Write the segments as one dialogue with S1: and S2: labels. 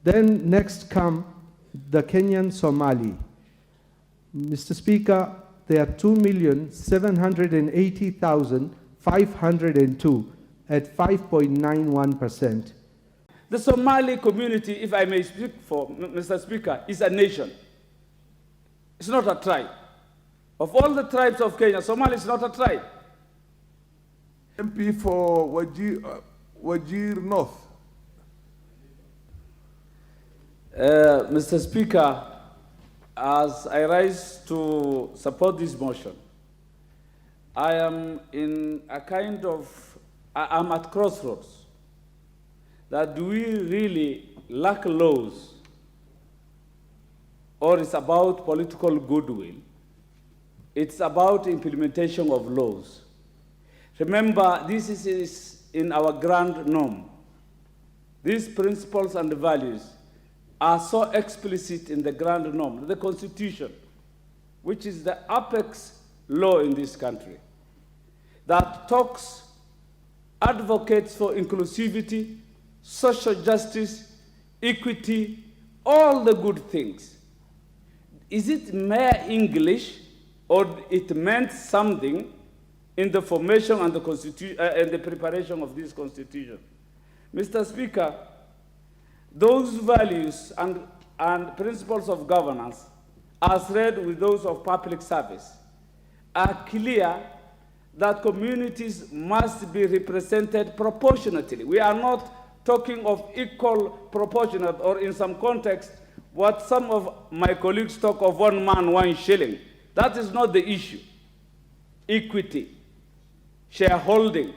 S1: Then next come the Kenyan Somali. Mr. Speaker, there are 2,780,502 at 5.91%.
S2: The Somali community, if I may speak for Mr. Speaker, is a nation. It's not a tribe. Of all the tribes of Kenya, Somali is not a tribe.
S3: MP for Wajir North.
S2: Mr. Speaker, as I rise to support this motion, I am in a kind of, I'm at crossroads. That do we really lack laws, or it's about political goodwill? It's about implementation of laws. Remember, this is in our grand norm. These principles and values are so explicit in the grand norm, the Constitution, which is the apex law in this country, that advocates for inclusivity, social justice, equity, all the good things. Is it mere English, or it meant something in the formation and the preparation of this Constitution? Mr. Speaker, those values and principles of governance, as read with those of public service, are clear that communities must be represented proportionately. We are not talking of equal proportionate, or in some context, what some of my colleagues talk of 1 man, 1 shilling. That is not the issue. Equity, shareholding.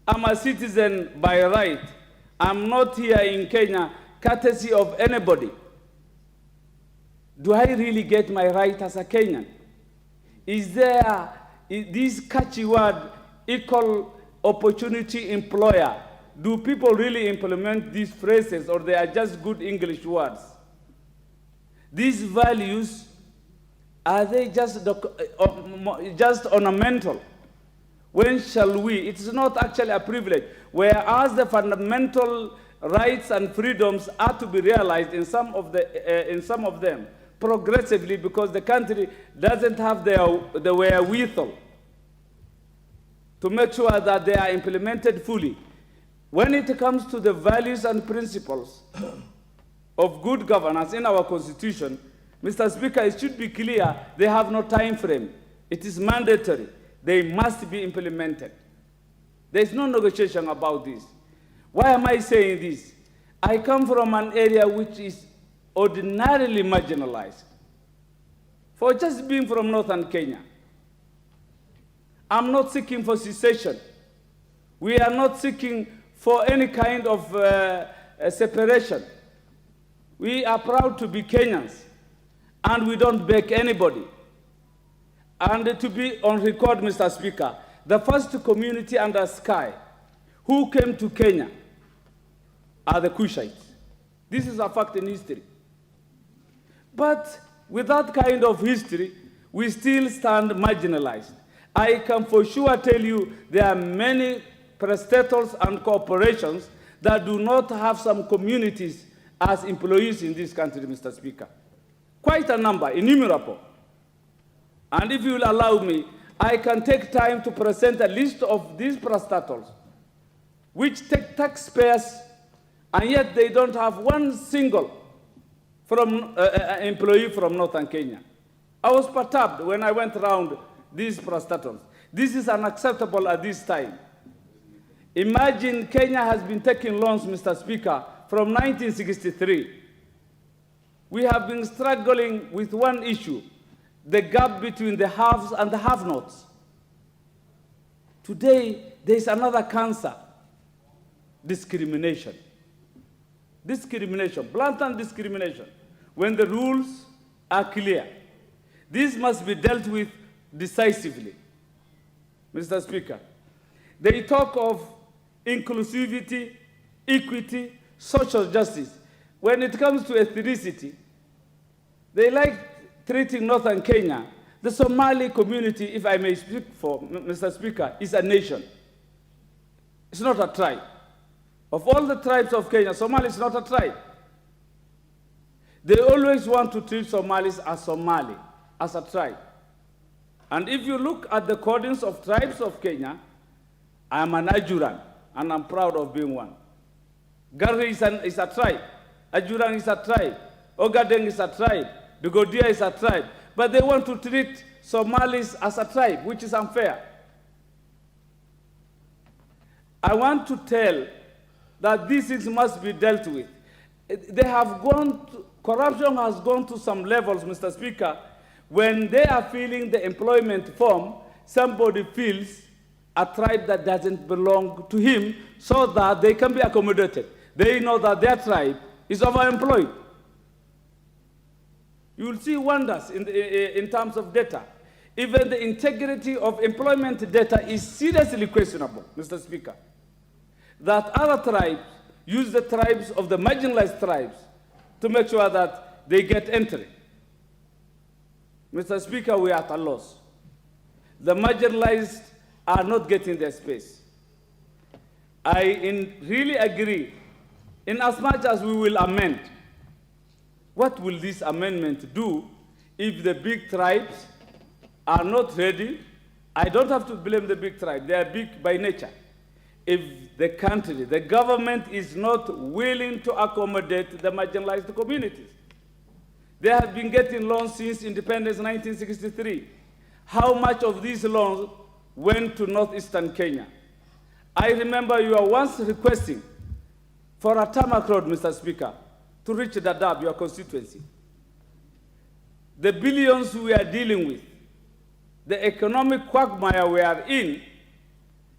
S2: I'm a citizen by right. I'm not here in Kenya courtesy of anybody. Do I really get my right as a Kenyan? Is there this catchy word, equal opportunity employer? Do people really implement these phrases, or they are just good English words? These values, are they just ornamental? When shall we? It is not actually a privilege. Whereas the fundamental rights and freedoms are to be realized in some of them progressively, because the country doesn't have the wherewithal to make sure that they are implemented fully. When it comes to the values and principles of good governance in our Constitution, Mr. Speaker, it should be clear they have no time frame. It is mandatory. They must be implemented. There is no negotiation about this. Why am I saying this? I come from an area which is ordinarily marginalized. For just being from northern Kenya, I'm not seeking for secession. We are not seeking for any kind of separation. We are proud to be Kenyans, and we don't beg anybody. And to be on record, Mr. Speaker, the first community under sky who came to Kenya are the Kushites. This is a fact in history. But with that kind of history, we still stand marginalized. I can for sure tell you there are many prestators and corporations that do not have some communities as employees in this country, Mr. Speaker. Quite a number, innumerable. And if you will allow me, I can take time to present a list of these prestators, which take taxpayers, and yet they don't have one single employee from northern Kenya. I was perturbed when I went around these prestators. This is unacceptable at this time. Imagine Kenya has been taking loans, Mr. Speaker, from 1963. We have been struggling with one issue, the gap between the haves and the have-nots. Today, there is another cancer, discrimination. Discrimination, blatant discrimination, when the rules are clear. This must be dealt with decisively. Mr. Speaker, they talk of inclusivity, equity, social justice. When it comes to ethnicity, they like treating northern Kenya. The Somali community, if I may speak for Mr. Speaker, is a nation. It's not a tribe. Of all the tribes of Kenya, Somali is not a tribe. They always want to treat Somalis as Somali, as a tribe. And if you look at the codings of tribes of Kenya, I am an Ajuran, and I'm proud of being one. Garri is a tribe. Ajuran is a tribe. Ogadeng is a tribe. Dogodia is a tribe. But they want to treat Somalis as a tribe, which is unfair. I want to tell that these things must be dealt with. They have corruption has gone to some levels, Mr. Speaker. When they are filling the employment form, somebody feels a tribe that doesn't belong to him so that they can be accommodated. They know that their tribe is overemployed. You will see wonders in terms of data. Even the integrity of employment data is seriously questionable, Mr. Speaker. That other tribes use the tribes of the marginalized tribes to make sure that they get entry. Mr. Speaker, we are at a loss. The marginalized are not getting their space. I really agree, in as much as we will amend. What will this amendment do if the big tribes are not ready? I don't have to blame the big tribe. They are big by nature. If the country, the government is not willing to accommodate the marginalized communities. They have been getting loans since independence 1963. How much of these loans went to northeastern Kenya? I remember you were once requesting for a tarmac road, Mr. Speaker, to reach Dadaab, your constituency. The billions we are dealing with, the economic quagmire we are in,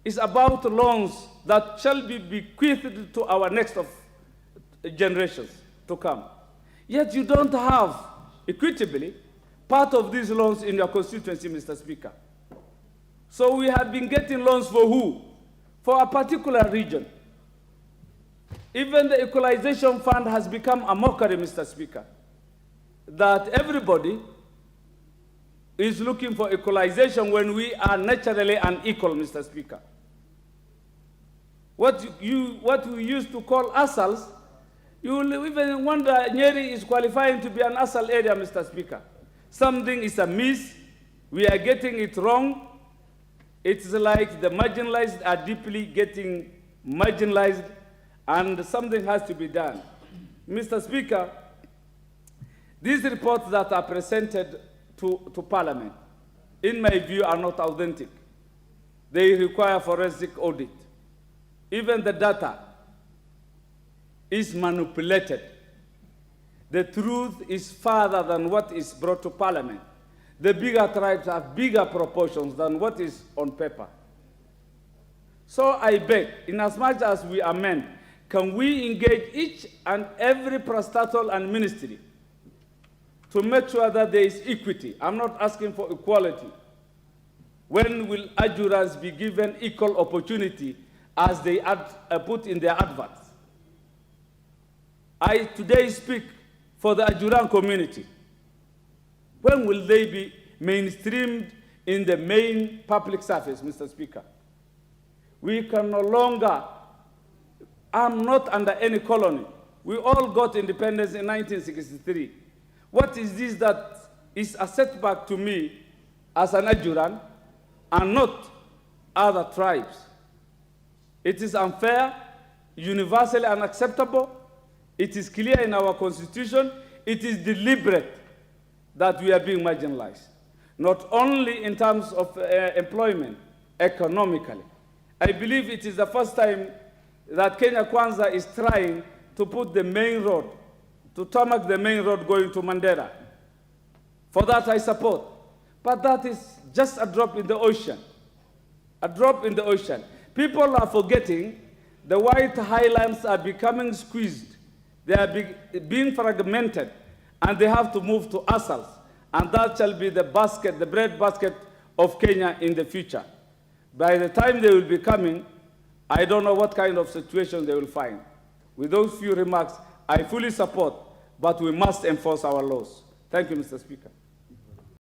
S2: is about loans that shall be bequeathed to our next generations to come. Yet you don't have, equitably, part of these loans in your constituency, Mr. Speaker. So we have been getting loans for who? For a particular region. Even the equalization fund has become a mockery, Mr. Speaker, that everybody is looking for equalization when we are naturally unequal, Mr. Speaker. What we used to call ASALs, you will even wonder Nyeri is qualifying to be an ASAL area, Mr. Speaker. Something is amiss. We are getting it wrong. It's like the marginalized are deeply getting marginalized, and something has to be done. Mr. Speaker, these reports that are presented to Parliament, in my view, are not authentic. They require forensic audit. Even the data is manipulated. The truth is farther than what is brought to Parliament. The bigger tribes have bigger proportions than what is on paper. So I beg, in as much as we amend, can we engage each and every parastatal and ministry to make sure that there is equity? I'm not asking for equality. When will Ajurans be given equal opportunity as they put in their adverts? I today speak for the Ajuran community. When will they be mainstreamed in the main public service, Mr. Speaker? We can no longer, I'm not under any colony. We all got independence in 1963. What is this that is a setback to me as an Ajuran and not other tribes? It is unfair, universally unacceptable. It is clear in our constitution. It is deliberate that we are being marginalized, not only in terms of employment, economically. I believe it is the first time that Kenya Kwanza is trying to put the main road, to tarmac the main road going to Mandera. For that I support. But that is just a drop in the ocean. A drop in the ocean. People are forgetting the white highlands are becoming squeezed. They are being fragmented, and they have to move to ASALs. And that shall be the basket, the bread basket of Kenya in the future. By the time they will be coming, I don't know what kind of situation they will find. With those few remarks, I fully support, but we must enforce our laws. Thank you, Mr. Speaker.